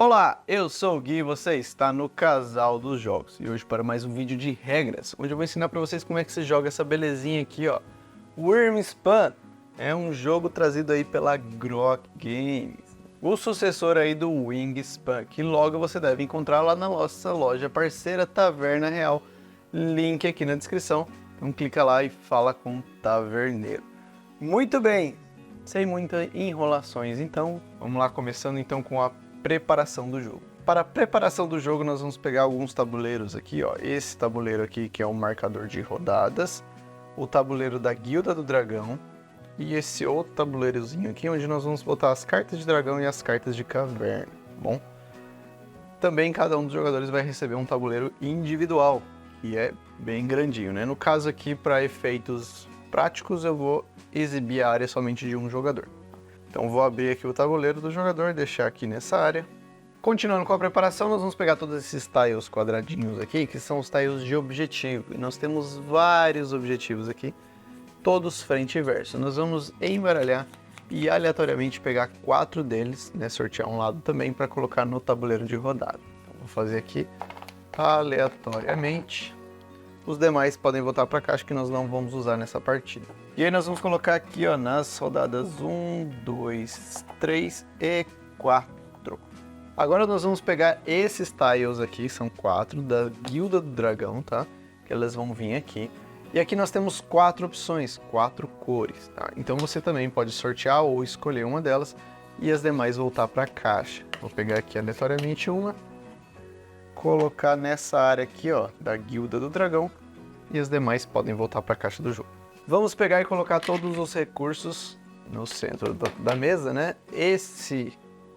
Olá, eu sou o Gui e você está no Casal dos Jogos. E hoje para mais um vídeo de regras, onde eu vou ensinar para vocês como é que se joga essa belezinha aqui, ó. Wormspan é um jogo trazido aí pela Grok Games, o sucessor aí do Wingspan, que logo você deve encontrar lá na nossa loja parceira Taverna Real. Link aqui na descrição, então clica lá e fala com o taverneiro. Muito bem, sem muitas enrolações, então vamos lá, começando então com a preparação do jogo. Para a preparação do jogo nós vamos pegar alguns tabuleiros aqui, ó. Esse tabuleiro aqui que é um marcador de rodadas, o tabuleiro da Guilda do Dragão e esse outro tabuleirozinho aqui onde nós vamos botar as cartas de dragão e as cartas de caverna, tá bom? Também cada um dos jogadores vai receber um tabuleiro individual, que é bem grandinho, né? No caso aqui, para efeitos práticos, eu vou exibir a área somente de um jogador. Então vou abrir aqui o tabuleiro do jogador, deixar aqui nessa área. Continuando com a preparação, nós vamos pegar todos esses tiles quadradinhos aqui, que são os tiles de objetivo. E nós temos vários objetivos aqui, todos frente e verso. Nós vamos embaralhar e aleatoriamente pegar 4 deles, né, sortear um lado também para colocar no tabuleiro de rodada. Então vou fazer aqui aleatoriamente. Os demais podem voltar para a caixa que nós não vamos usar nessa partida. E aí nós vamos colocar aqui, ó, nas rodadas 1, 2, 3 e 4. Agora nós vamos pegar esses tiles aqui, são 4, da Guilda do Dragão, tá? Que elas vão vir aqui. E aqui nós temos 4 opções, 4 cores, tá? Então você também pode sortear ou escolher uma delas e as demais voltar para a caixa. Vou pegar aqui aleatoriamente uma, colocar nessa área aqui, ó, da Guilda do Dragão, e as demais podem voltar para a caixa do jogo. Vamos pegar e colocar todos os recursos no centro da mesa, né? Esse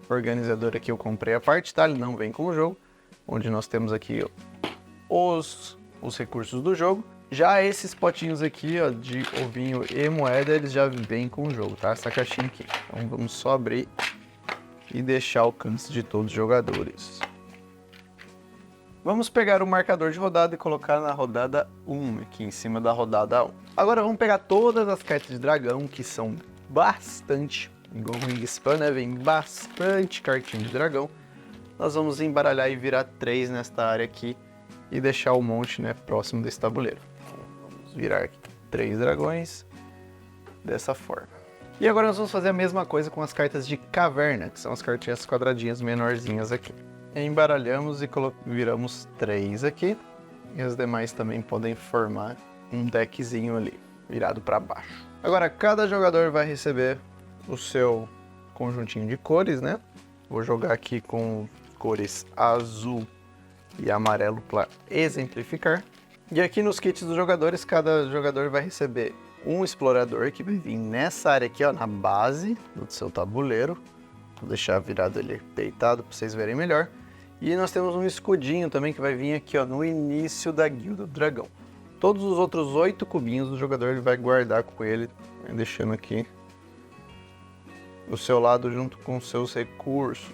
organizador aqui eu comprei à parte, tá? Ele não vem com o jogo, onde nós temos aqui os recursos do jogo. Já esses potinhos aqui, ó, de ovinho e moeda, eles já vêm com o jogo, tá? Essa caixinha aqui. Então vamos só abrir e deixar ao alcance de todos os jogadores. Vamos pegar o marcador de rodada e colocar na rodada 1, aqui em cima da rodada 1. Agora vamos pegar todas as cartas de dragão, que são bastante, igual o Wingspan, né? Vem bastante cartinha de dragão. Nós vamos embaralhar e virar 3 nesta área aqui e deixar o monte, né, próximo desse tabuleiro. Então, vamos virar aqui 3 dragões dessa forma. E agora nós vamos fazer a mesma coisa com as cartas de caverna, que são as cartinhas quadradinhas menorzinhas aqui. Embaralhamos e viramos 3 aqui, e as demais também podem formar um deckzinho ali, virado para baixo. Agora, cada jogador vai receber o seu conjuntinho de cores, né? Vou jogar aqui com cores azul e amarelo para exemplificar. E aqui nos kits dos jogadores, cada jogador vai receber um explorador que vai vir nessa área aqui, ó, na base do seu tabuleiro. Vou deixar virado ele deitado para vocês verem melhor. E nós temos um escudinho também que vai vir aqui, ó, no início da Guilda do Dragão. Todos os outros 8 cubinhos do jogador ele vai guardar com ele, deixando aqui do seu lado junto com seus recursos.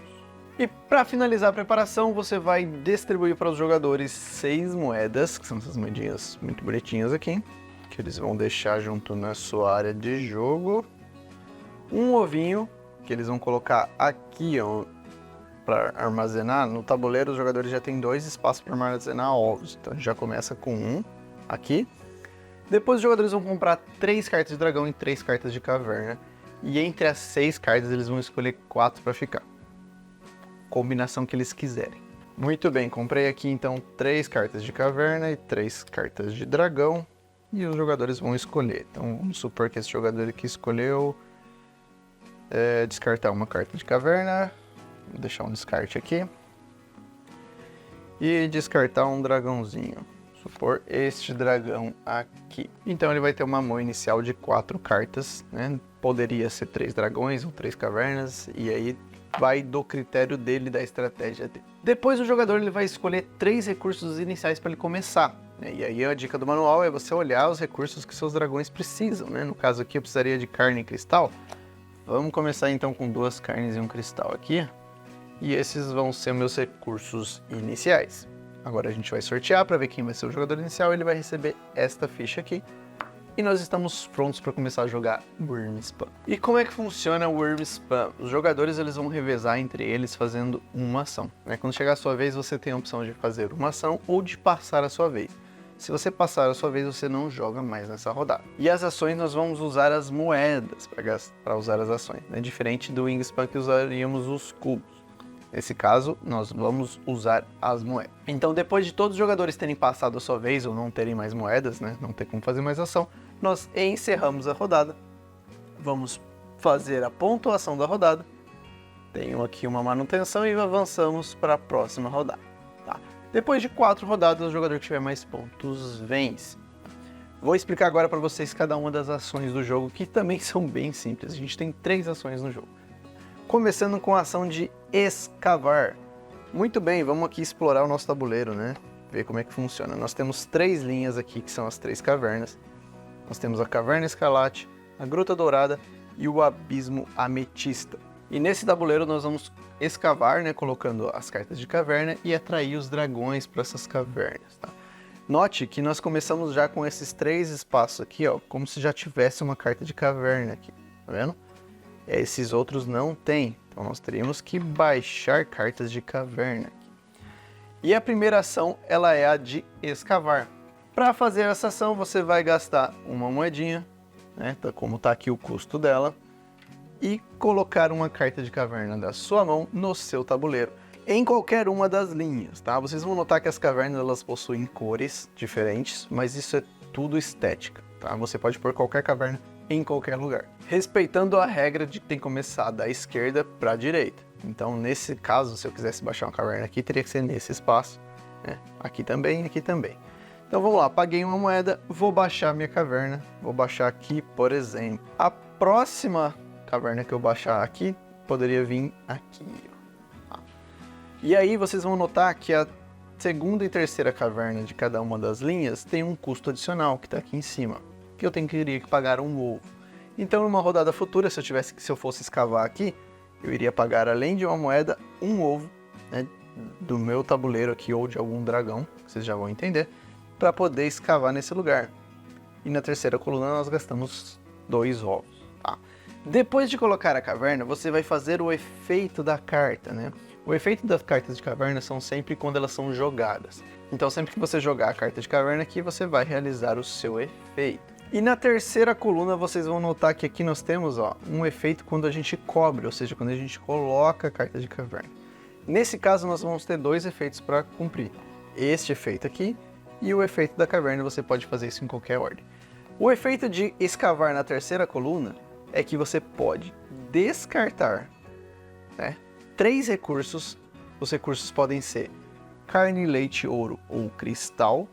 E para finalizar a preparação, você vai distribuir para os jogadores 6 moedas, que são essas moedinhas muito bonitinhas aqui, que eles vão deixar junto na sua área de jogo. Um ovinho, que eles vão colocar aqui, ó, para armazenar. No tabuleiro os jogadores já têm 2 espaços para armazenar ovos, então a gente já começa com um aqui. Depois os jogadores vão comprar 3 cartas de dragão e 3 cartas de caverna, e entre as 6 cartas eles vão escolher 4 para ficar, combinação que eles quiserem. Muito bem, comprei aqui então 3 cartas de caverna e 3 cartas de dragão, e os jogadores vão escolher. Então vamos supor que esse jogador aqui escolheu descartar uma carta de caverna. Vou deixar um descarte aqui. E descartar um dragãozinho. Supor este dragão aqui. Então ele vai ter uma mão inicial de 4 cartas, né? Poderia ser 3 dragões ou 3 cavernas. E aí vai do critério dele, da estratégia dele. Depois o jogador ele vai escolher 3 recursos iniciais para ele começar, né? E aí a dica do manual é você olhar os recursos que seus dragões precisam, né? No caso aqui eu precisaria de carne e cristal. Vamos começar então com 2 carnes e um cristal aqui. E esses vão ser meus recursos iniciais. Agora a gente vai sortear para ver quem vai ser o jogador inicial. Ele vai receber esta ficha aqui. E nós estamos prontos para começar a jogar Worm Spam. E como é que funciona o Worm Spam? Os jogadores eles vão revezar entre eles fazendo uma ação, né? Quando chegar a sua vez, você tem a opção de fazer uma ação ou de passar a sua vez. Se você passar a sua vez, você não joga mais nessa rodada. E as ações, nós vamos usar as moedas para usar as ações, né? Diferente do Wingspan que usaríamos os cubos. Nesse caso, nós vamos usar as moedas. Então, depois de todos os jogadores terem passado a sua vez ou não terem mais moedas, né? Não ter como fazer mais ação, nós encerramos a rodada. Vamos fazer a pontuação da rodada. Tenho aqui uma manutenção e avançamos para a próxima rodada. Tá? Depois de 4 rodadas, o jogador que tiver mais pontos vence. Vou explicar agora para vocês cada uma das ações do jogo, que também são bem simples. A gente tem 3 ações no jogo. Começando com a ação de escavar. Muito bem, vamos aqui explorar o nosso tabuleiro, né? Ver como é que funciona. Nós temos 3 linhas aqui, que são as 3 cavernas. Nós temos a Caverna Escarlate, a Gruta Dourada e o Abismo Ametista. E nesse tabuleiro nós vamos escavar, né? Colocando as cartas de caverna e atrair os dragões para essas cavernas, tá? Note que nós começamos já com esses 3 espaços aqui, ó, como se já tivesse uma carta de caverna aqui, tá vendo? Esses outros não tem, então nós teríamos que baixar cartas de caverna aqui. E a primeira ação, ela é a de escavar. Para fazer essa ação, você vai gastar uma moedinha, né, como está aqui o custo dela, e colocar uma carta de caverna da sua mão no seu tabuleiro, em qualquer uma das linhas, tá? Vocês vão notar que as cavernas elas possuem cores diferentes, mas isso é tudo estética, tá? Você pode pôr qualquer caverna em qualquer lugar, respeitando a regra de que tem que começar da esquerda para a direita. Então, nesse caso, se eu quisesse baixar uma caverna aqui, teria que ser nesse espaço, né? Aqui também, aqui também. Então vamos lá, paguei uma moeda, vou baixar minha caverna, vou baixar aqui, por exemplo. A próxima caverna que eu baixar aqui, poderia vir aqui. E aí vocês vão notar que a segunda e terceira caverna de cada uma das linhas tem um custo adicional, que está aqui em cima, que eu teria que pagar um ovo. Então numa rodada futura, se eu fosse escavar aqui, eu iria pagar, além de uma moeda, um ovo, né, do meu tabuleiro aqui, ou de algum dragão, vocês já vão entender, para poder escavar nesse lugar. E na terceira coluna nós gastamos 2 ovos. Tá? Depois de colocar a caverna, você vai fazer o efeito da carta, né? O efeito das cartas de caverna são sempre quando elas são jogadas. Então sempre que você jogar a carta de caverna aqui, você vai realizar o seu efeito. E na terceira coluna vocês vão notar que aqui nós temos, ó, um efeito quando a gente cobre, ou seja, quando a gente coloca a carta de caverna. Nesse caso nós vamos ter 2 efeitos para cumprir. Este efeito aqui e o efeito da caverna, você pode fazer isso em qualquer ordem. O efeito de escavar na terceira coluna é que você pode descartar, né, 3 recursos. Os recursos podem ser carne, leite, ouro ou cristal,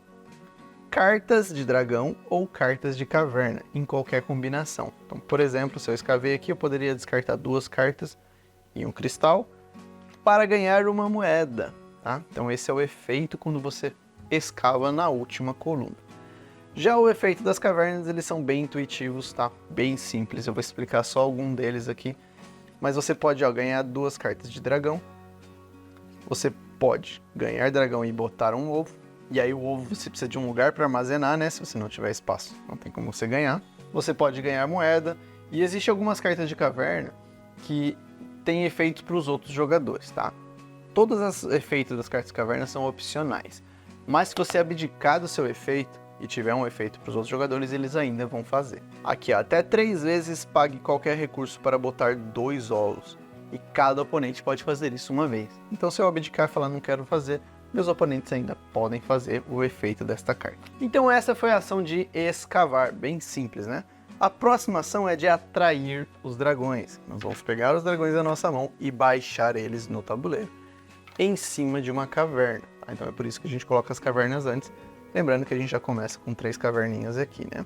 cartas de dragão ou cartas de caverna, em qualquer combinação. Então, por exemplo, se eu escavei aqui, eu poderia descartar 2 cartas e um cristal para ganhar uma moeda. Tá? Então esse é o efeito quando você escava na última coluna. Já o efeito das cavernas, eles são bem intuitivos, tá? Bem simples, eu vou explicar só algum deles aqui. Mas você pode ganhar 2 cartas de dragão. Você pode ganhar dragão e botar um ovo. E aí o ovo você precisa de um lugar para armazenar, né? Se você não tiver espaço, não tem como você ganhar. Você pode ganhar moeda. E existem algumas cartas de caverna que têm efeitos para os outros jogadores, tá? Todos os efeitos das cartas de caverna são opcionais. Mas se você abdicar do seu efeito e tiver um efeito para os outros jogadores, eles ainda vão fazer. Aqui, ó, até 3 vezes pague qualquer recurso para botar 2 ovos. E cada oponente pode fazer isso uma vez. Então se eu abdicar e falar não quero fazer, meus oponentes ainda podem fazer o efeito desta carta. Então essa foi a ação de escavar, bem simples, né? A próxima ação é de atrair os dragões. Nós vamos pegar os dragões da nossa mão e baixar eles no tabuleiro, em cima de uma caverna. Tá? Então é por isso que a gente coloca as cavernas antes. Lembrando que a gente já começa com 3 caverninhas aqui, né?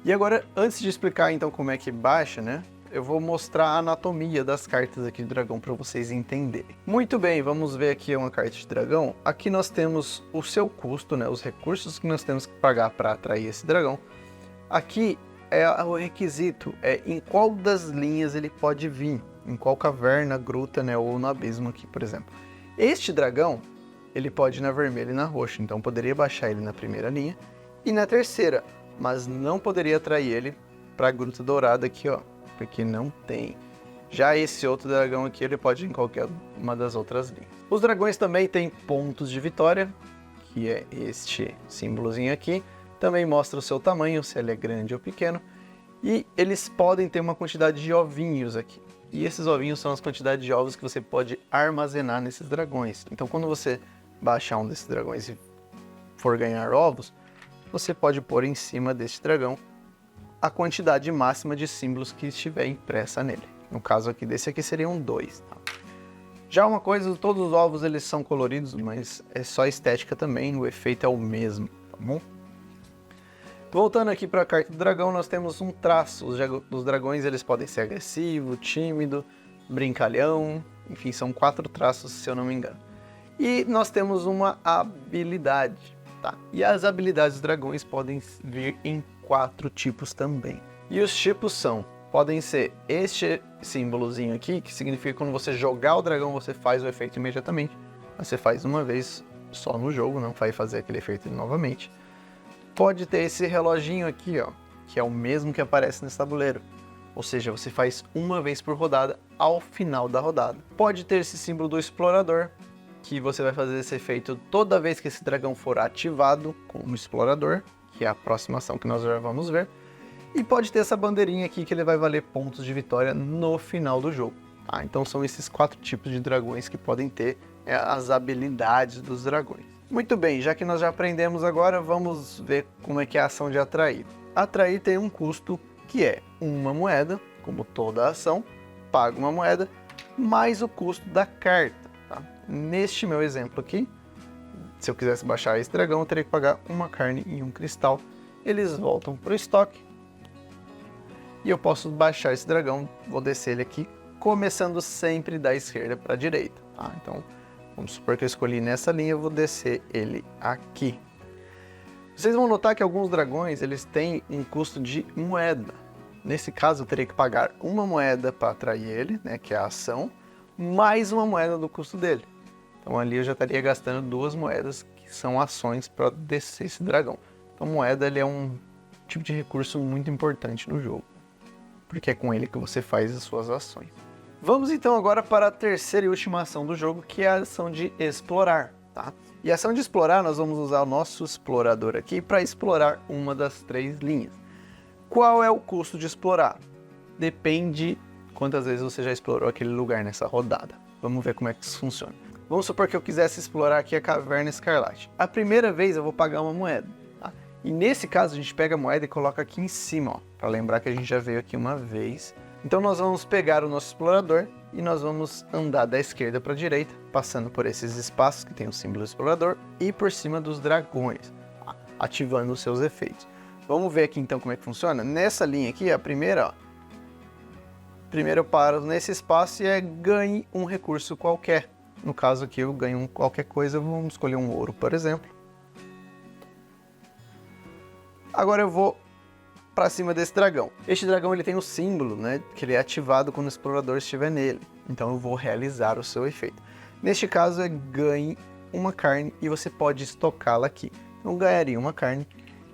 E agora, antes de explicar então como é que baixa, né? Eu vou mostrar a anatomia das cartas aqui de dragão para vocês entenderem. Muito bem, vamos ver aqui uma carta de dragão. Aqui nós temos o seu custo, né? Os recursos que nós temos que pagar para atrair esse dragão. Aqui é o requisito, é em qual das linhas ele pode vir. Em qual caverna, gruta, né? Ou no abismo aqui, por exemplo. Este dragão, ele pode ir na vermelha e na roxa, então poderia baixar ele na primeira linha e na terceira. mas não poderia atrair ele para a Gruta Dourada aqui, ó, porque não tem. Já esse outro dragão aqui, ele pode ir em qualquer uma das outras linhas. Os dragões também têm pontos de vitória, que é este símbolozinho aqui. Também mostra o seu tamanho, se ele é grande ou pequeno. E eles podem ter uma quantidade de ovinhos aqui. E esses ovinhos são as quantidades de ovos que você pode armazenar nesses dragões. Então quando você baixar um desses dragões e for ganhar ovos, você pode pôr em cima deste dragão a quantidade máxima de símbolos que estiver impressa nele. No caso aqui desse aqui seriam 2. Tá? Já uma coisa, todos os ovos eles são coloridos, mas é só estética também, o efeito é o mesmo, tá bom? Voltando aqui para a carta do dragão, nós temos um traço. Os dragões eles podem ser agressivo, tímido, brincalhão, enfim, são 4 traços se eu não me engano. E nós temos uma habilidade, tá? E as habilidades dos dragões podem vir em 4 tipos também. E os tipos são, podem ser este símbolozinho aqui, que significa que quando você jogar o dragão, você faz o efeito imediatamente. Você faz uma vez só no jogo, não vai fazer aquele efeito novamente. Pode ter esse reloginho aqui, ó, que é o mesmo que aparece nesse tabuleiro. Ou seja, você faz uma vez por rodada ao final da rodada. Pode ter esse símbolo do explorador, que você vai fazer esse efeito toda vez que esse dragão for ativado como explorador, que é a próxima ação que nós já vamos ver. E pode ter essa bandeirinha aqui que ele vai valer pontos de vitória no final do jogo. Tá? Então são esses 4 tipos de dragões que podem ter as habilidades dos dragões. Muito bem, já que nós já aprendemos agora, vamos ver como é que é a ação de atrair. Atrair tem um custo que é uma moeda, como toda ação, paga uma moeda, mais o custo da carta. Tá? Neste meu exemplo aqui, se eu quisesse baixar esse dragão, eu teria que pagar uma carne e um cristal. Eles voltam para o estoque. E eu posso baixar esse dragão, vou descer ele aqui, começando sempre da esquerda para a direita. Tá? Então, vamos supor que eu escolhi nessa linha, eu vou descer ele aqui. Vocês vão notar que alguns dragões eles têm um custo de moeda. Nesse caso, eu teria que pagar uma moeda para atrair ele, né, que é a ação, mais uma moeda do custo dele. Então ali eu já estaria gastando 2 moedas, que são ações para descer esse dragão. Então moeda ele é um tipo de recurso muito importante no jogo, porque é com ele que você faz as suas ações. Vamos então agora para a terceira e última ação do jogo, que é a ação de explorar. Tá? E a ação de explorar, nós vamos usar o nosso explorador aqui para explorar uma das 3 linhas. Qual é o custo de explorar? Depende quantas vezes você já explorou aquele lugar nessa rodada. Vamos ver como é que isso funciona. Vamos supor que eu quisesse explorar aqui a Caverna Escarlate. A primeira vez eu vou pagar uma moeda. Tá? E nesse caso a gente pega a moeda e coloca aqui em cima, para lembrar que a gente já veio aqui uma vez. Então nós vamos pegar o nosso explorador e nós vamos andar da esquerda para a direita, passando por esses espaços que tem o símbolo do explorador e por cima dos dragões, ativando os seus efeitos. Vamos ver aqui então como é que funciona. Nessa linha aqui, a primeira, ó. Primeiro eu paro nesse espaço e ganhe um recurso qualquer. No caso aqui eu ganho qualquer coisa, vamos escolher um ouro, por exemplo. Agora eu vou para cima desse dragão. Este dragão ele tem um símbolo, né, que ele é ativado quando o explorador estiver nele. Então eu vou realizar o seu efeito. Neste caso é ganhe uma carne e você pode estocá-la aqui. Então ganharia uma carne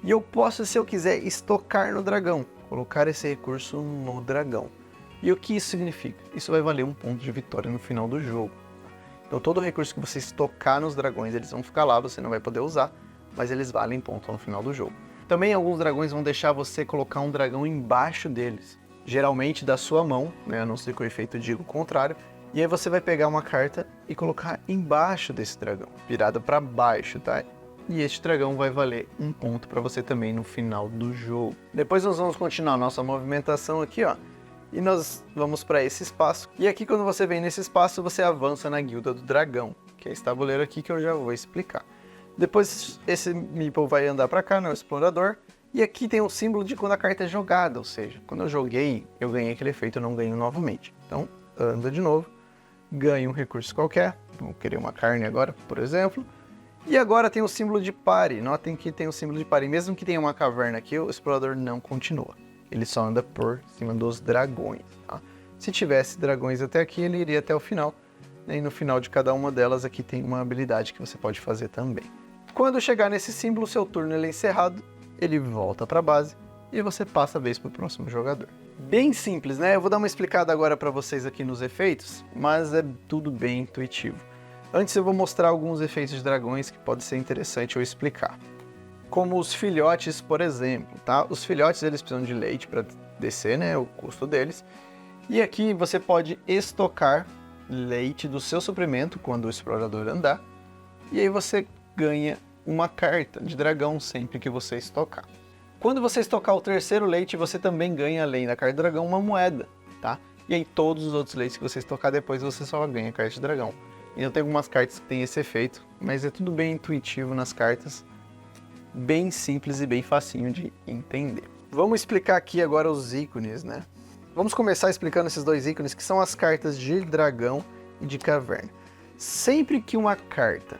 e eu posso, se eu quiser, estocar no dragão, colocar esse recurso no dragão. E o que isso significa? Isso vai valer um ponto de vitória no final do jogo. Então todo recurso que você estocar nos dragões, eles vão ficar lá, você não vai poder usar, mas eles valem ponto no final do jogo. Também alguns dragões vão deixar você colocar um dragão embaixo deles, geralmente da sua mão, né, a não ser que o efeito diga o contrário, e aí você vai pegar uma carta e colocar embaixo desse dragão, virado para baixo, tá? E este dragão vai valer um ponto para você também no final do jogo. Depois nós vamos continuar a nossa movimentação aqui, ó, e nós vamos para esse espaço. E aqui quando você vem nesse espaço, você avança na Guilda do Dragão, que é esse tabuleiro aqui que eu já vou explicar. Depois esse meeple vai andar para cá, no explorador, e aqui tem o símbolo de quando a carta é jogada, ou seja, quando eu joguei, eu ganhei aquele efeito, eu não ganho novamente. Então, anda de novo, ganha um recurso qualquer, vou querer uma carne agora, por exemplo, e agora tem o símbolo de pare. Notem que tem o símbolo de pare, mesmo que tenha uma caverna aqui, o explorador não continua, ele só anda por cima dos dragões. Tá? Se tivesse dragões até aqui, ele iria até o final, e no final de cada uma delas aqui tem uma habilidade que você pode fazer também. Quando chegar nesse símbolo, seu turno ele é encerrado ele volta para a base e você passa a vez para o próximo jogador. Bem simples, né? Eu vou dar uma explicada agora para vocês aqui nos efeitos, mas é tudo bem intuitivo. Antes eu vou mostrar alguns efeitos de dragões que pode ser interessante eu explicar. Como os filhotes, por exemplo, tá? Os filhotes eles precisam de leite para descer, né? O custo deles. E aqui você pode estocar leite do seu suprimento quando o explorador andar. E aí você ganha uma carta de dragão sempre que você estocar. Quando você estocar o terceiro leite, você também ganha, além da carta de dragão, uma moeda, tá? E aí todos os outros leites que você estocar depois, você só ganha carta de dragão. Então tem algumas cartas que tem esse efeito, mas é tudo bem intuitivo nas cartas. Bem simples e bem facinho de entender. Vamos explicar aqui agora os ícones, né? Vamos começar explicando esses dois ícones, que são as cartas de dragão e de caverna. Sempre que uma carta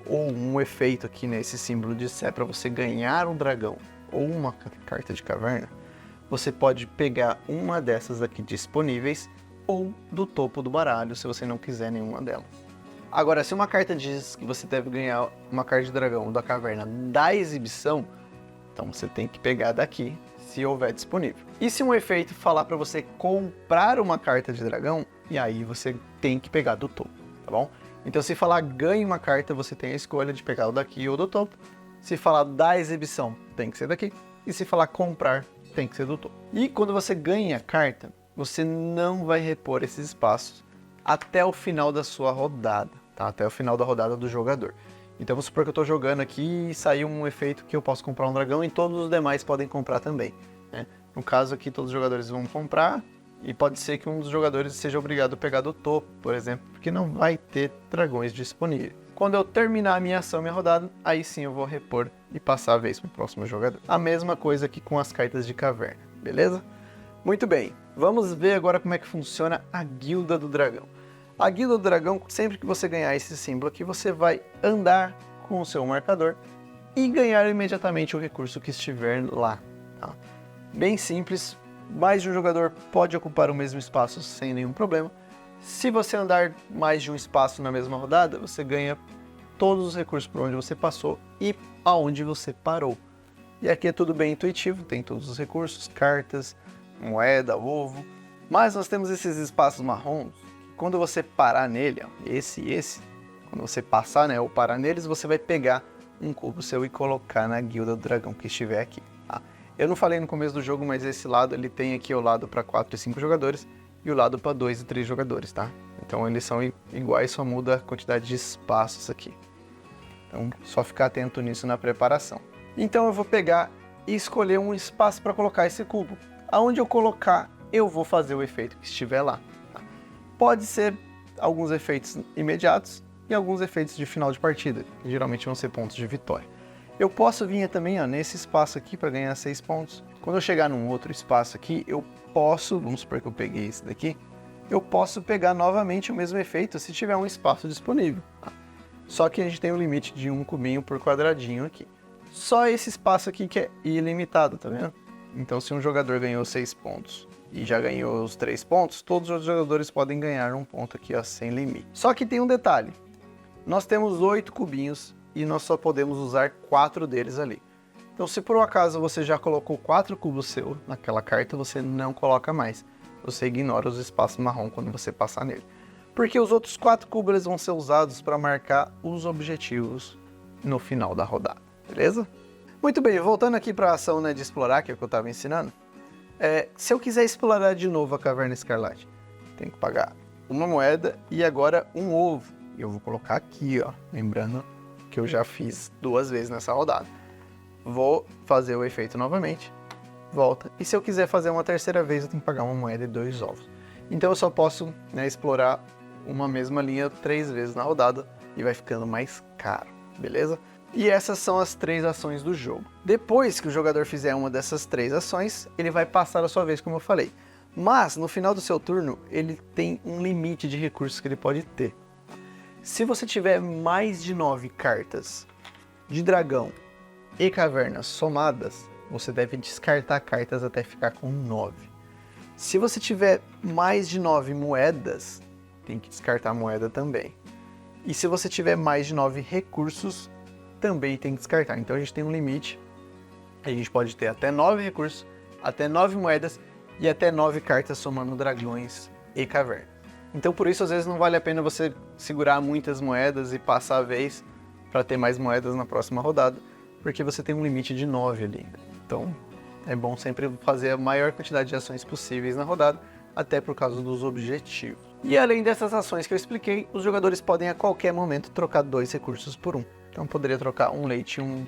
ou um efeito aqui nesse símbolo disser para você ganhar um dragão ou uma carta de caverna, você pode pegar uma dessas aqui disponíveis ou do topo do baralho, se você não quiser nenhuma delas. Agora, se uma carta diz que você deve ganhar uma carta de dragão ou da caverna da exibição, então você tem que pegar daqui, se houver disponível. E se um efeito falar para você comprar uma carta de dragão, e aí você tem que pegar do topo, tá bom? Então se falar ganhe uma carta, você tem a escolha de pegar o daqui ou do topo. Se falar da exibição, tem que ser daqui. E se falar comprar, tem que ser do topo. E quando você ganha a carta, você não vai repor esses espaços até o final da sua rodada, tá? Até o final da rodada do jogador. Então vamos supor que eu estou jogando aqui e saiu um efeito que eu posso comprar um dragão e todos os demais podem comprar também, né? No caso aqui todos os jogadores vão comprar e pode ser que um dos jogadores seja obrigado a pegar do topo, por exemplo, porque não vai ter dragões disponíveis. Quando eu terminar a minha ação, minha rodada, aí sim eu vou repor e passar a vez para o próximo jogador. A mesma coisa aqui com as cartas de caverna, beleza? Muito bem, vamos ver agora como é que funciona a Guilda do Dragão. A Guilda do Dragão, sempre que você ganhar esse símbolo aqui, você vai andar com o seu marcador e ganhar imediatamente o recurso que estiver lá. Tá? Bem simples, mais de um jogador pode ocupar o mesmo espaço sem nenhum problema. Se você andar mais de um espaço na mesma rodada, você ganha todos os recursos por onde você passou e aonde você parou. E aqui é tudo bem intuitivo, tem todos os recursos, cartas, moeda, ovo. Mas nós temos esses espaços marrons. Quando você parar nele, ó, esse e esse, quando você passar, né, ou parar neles, você vai pegar um cubo seu e colocar na Guilda do Dragão que estiver aqui. Tá? Eu não falei no começo do jogo, mas esse lado ele tem aqui o lado para 4 e 5 jogadores e o lado para 2 e 3 jogadores, tá? Então eles são iguais, só muda a quantidade de espaços aqui. Então só ficar atento nisso na preparação. Então eu vou pegar e escolher um espaço para colocar esse cubo. Aonde eu colocar, eu vou fazer o efeito que estiver lá. Pode ser alguns efeitos imediatos e alguns efeitos de final de partida, que geralmente vão ser pontos de vitória. Eu posso vir também nesse espaço aqui para ganhar 6 pontos. Quando eu chegar num outro espaço aqui, eu posso, vamos supor que eu peguei esse daqui, eu posso pegar novamente o mesmo efeito se tiver um espaço disponível. Tá? Só que a gente tem um limite de um cubinho por quadradinho aqui. Só esse espaço aqui que é ilimitado, tá vendo? Então se um jogador ganhou 6 pontos e já ganhou os 3 pontos, todos os jogadores podem ganhar um ponto aqui, ó, sem limite. Só que tem um detalhe, nós temos 8 cubinhos e nós só podemos usar 4 deles ali. Então se por um acaso você já colocou 4 cubos seu naquela carta, você não coloca mais. Você ignora os espaços marrom quando você passar nele. Porque os outros 4 cubos eles vão ser usados para marcar os objetivos no final da rodada, beleza? Muito bem, voltando aqui para a ação, né, de explorar, que é o que eu estava ensinando. Se eu quiser explorar de novo a Caverna Escarlate, tenho que pagar uma moeda e agora um ovo. E eu vou colocar aqui, ó, lembrando que eu já fiz 2 vezes nessa rodada. Vou fazer o efeito novamente, volta. E se eu quiser fazer uma terceira vez, eu tenho que pagar uma moeda e 2 ovos. Então eu só posso, né, explorar uma mesma linha 3 vezes na rodada e vai ficando mais caro, beleza? E essas são as 3 ações do jogo. Depois que o jogador fizer uma dessas 3 ações, ele vai passar a sua vez, como eu falei. Mas, no final do seu turno, ele tem um limite de recursos que ele pode ter. Se você tiver mais de 9 cartas de dragão e cavernas somadas, você deve descartar cartas até ficar com 9. Se você tiver mais de 9 moedas, tem que descartar a moeda também. E se você tiver mais de 9 recursos, também tem que descartar. Então a gente tem um limite A gente pode ter até 9 recursos, até 9 moedas e até 9 cartas somando dragões e caverna. Então por isso às vezes não vale a pena você segurar muitas moedas e passar a vez para ter mais moedas na próxima rodada, porque você tem um limite de 9 ali. Então é bom sempre fazer a maior quantidade de ações possíveis na rodada, até por causa dos objetivos. E além dessas ações que eu expliquei, os jogadores podem a qualquer momento trocar 2 recursos por um. Então poderia trocar um leite e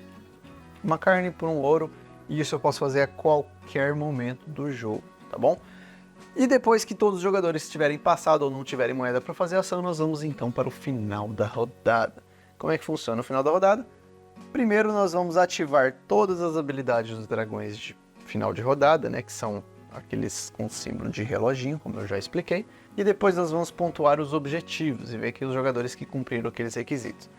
uma carne por um ouro, e isso eu posso fazer a qualquer momento do jogo, tá bom? E depois que todos os jogadores tiverem passado ou não tiverem moeda para fazer ação, nós vamos então para o final da rodada. Como é que funciona o final da rodada? Primeiro nós vamos ativar todas as habilidades dos dragões de final de rodada, né, que são aqueles com símbolo de reloginho, como eu já expliquei, e depois nós vamos pontuar os objetivos e ver aqui os jogadores que cumpriram aqueles requisitos.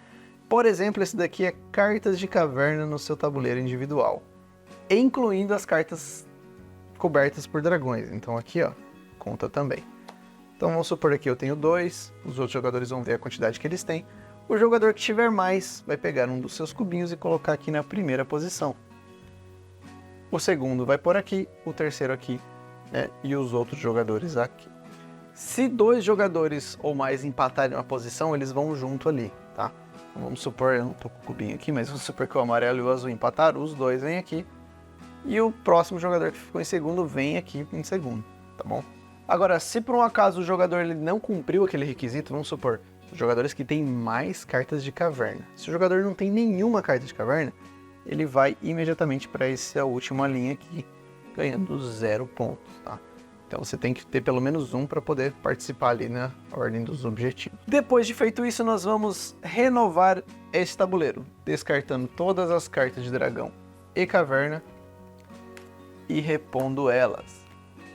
Por exemplo, esse daqui é cartas de caverna no seu tabuleiro individual, incluindo as cartas cobertas por dragões. Então aqui, ó, conta também. Então vamos supor aqui eu tenho 2, os outros jogadores vão ver a quantidade que eles têm. O jogador que tiver mais vai pegar um dos seus cubinhos e colocar aqui na primeira posição. O segundo vai por aqui, o terceiro aqui, né, e os outros jogadores aqui. Se 2 jogadores ou mais empatarem uma posição, eles vão junto ali, tá? Então, vamos supor, eu não tô com o cubinho aqui, mas vamos supor que o amarelo e o azul empataram, os 2 vêm aqui. E o próximo jogador que ficou em segundo vem aqui em segundo, tá bom? Agora, se por um acaso o jogador ele não cumpriu aquele requisito, vamos supor, os jogadores que têm mais cartas de caverna. Se o jogador não tem nenhuma carta de caverna, ele vai imediatamente para essa última linha aqui, ganhando 0 pontos, tá? Então você tem que ter pelo menos um para poder participar ali na ordem dos objetivos. Depois de feito isso, nós vamos renovar esse tabuleiro, descartando todas as cartas de dragão e caverna e repondo elas.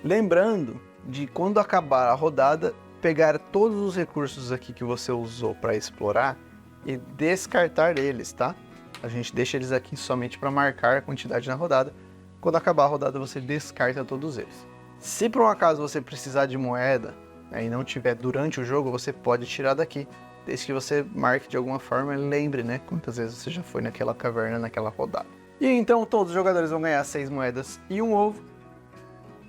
Lembrando de quando acabar a rodada, pegar todos os recursos aqui que você usou para explorar e descartar eles, tá? A gente deixa eles aqui somente para marcar a quantidade na rodada. Quando acabar a rodada, você descarta todos eles. Se por um acaso você precisar de moeda, né, e não tiver durante o jogo, você pode tirar daqui, desde que você marque de alguma forma e lembre, né, quantas vezes você já foi naquela caverna, naquela rodada. E então todos os jogadores vão ganhar 6 moedas e um ovo.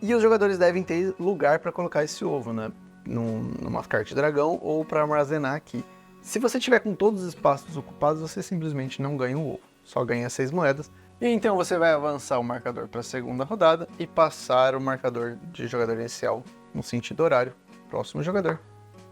E os jogadores devem ter lugar para colocar esse ovo, né, numa carta de dragão ou para armazenar aqui. Se você tiver com todos os espaços ocupados, você simplesmente não ganha o ovo, só ganha 6 moedas. E então você vai avançar o marcador para a segunda rodada e passar o marcador de jogador inicial no sentido horário, próximo jogador,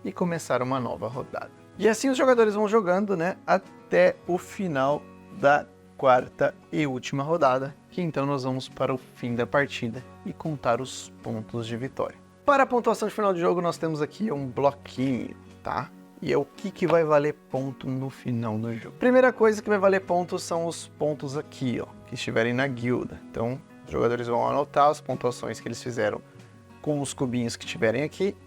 e começar uma nova rodada. E assim os jogadores vão jogando, né, até o final da quarta e última rodada, que então nós vamos para o fim da partida e contar os pontos de vitória. Para a pontuação de final de jogo, nós temos aqui um bloquinho, tá? E é o que vai valer ponto no final do jogo. Primeira coisa que vai valer pontos são os pontos aqui, ó, que estiverem na guilda. Então, os jogadores vão anotar as pontuações que eles fizeram com os cubinhos que estiverem aqui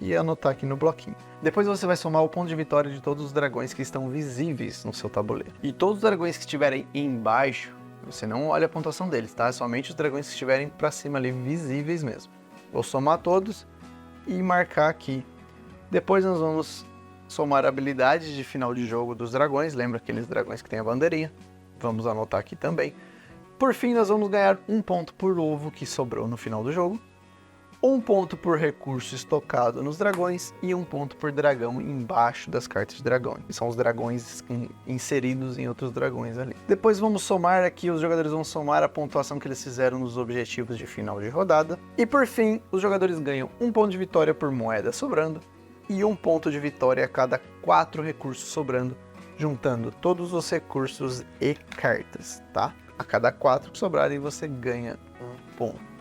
e anotar aqui no bloquinho. Depois você vai somar o ponto de vitória de todos os dragões que estão visíveis no seu tabuleiro. E todos os dragões que estiverem embaixo, você não olha a pontuação deles, tá? Somente os dragões que estiverem para cima ali, visíveis mesmo. Vou somar todos e marcar aqui. Depois nós vamos somar habilidades de final de jogo dos dragões. Lembra aqueles dragões que tem a bandeirinha? Vamos anotar aqui também. Por fim, nós vamos ganhar 1 ponto por ovo que sobrou no final do jogo, 1 ponto por recurso estocado nos dragões e 1 ponto por dragão embaixo das cartas de dragão, que são os dragões inseridos em outros dragões ali. Depois vamos somar aqui, os jogadores vão somar a pontuação que eles fizeram nos objetivos de final de rodada. E por fim, os jogadores ganham 1 ponto de vitória por moeda sobrando e 1 ponto de vitória a cada 4 recursos sobrando, juntando todos os recursos e cartas, tá? A cada 4 que sobrarem você ganha 1 ponto.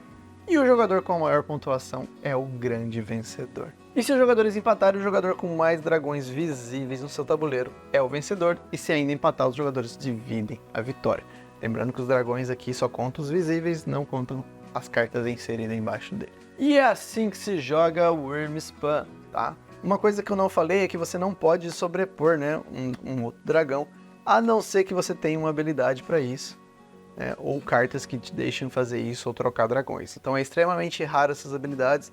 E o jogador com a maior pontuação é o grande vencedor. E se os jogadores empatarem, o jogador com mais dragões visíveis no seu tabuleiro é o vencedor. E se ainda empatar, os jogadores dividem a vitória. Lembrando que os dragões aqui só contam os visíveis, não contam as cartas inseridas embaixo dele. E é assim que se joga Wyrmspan, tá? Uma coisa que eu não falei é que você não pode sobrepor, né, um outro dragão, a não ser que você tenha uma habilidade para isso, né, ou cartas que te deixem fazer isso ou trocar dragões. Então é extremamente raro essas habilidades,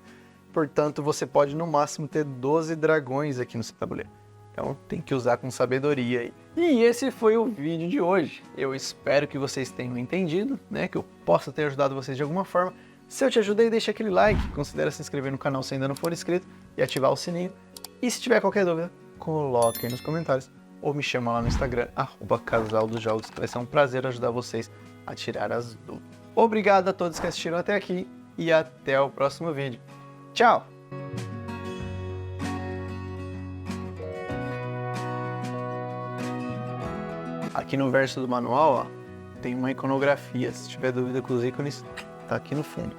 portanto você pode no máximo ter 12 dragões aqui no seu tabuleiro. Então tem que usar com sabedoria aí. E esse foi o vídeo de hoje. Eu espero que vocês tenham entendido, né? Que eu possa ter ajudado vocês de alguma forma. Se eu te ajudei, deixa aquele like, considera se inscrever no canal se ainda não for inscrito e ativar o sininho. E se tiver qualquer dúvida, coloque aí nos comentários ou me chama lá no Instagram, @casaldosjogos, que vai ser um prazer ajudar vocês a tirar as dúvidas. Obrigado a todos que assistiram até aqui e até o próximo vídeo. Tchau! Aqui no verso do manual, ó, tem uma iconografia. Se tiver dúvida com os ícones, tá aqui no fundo.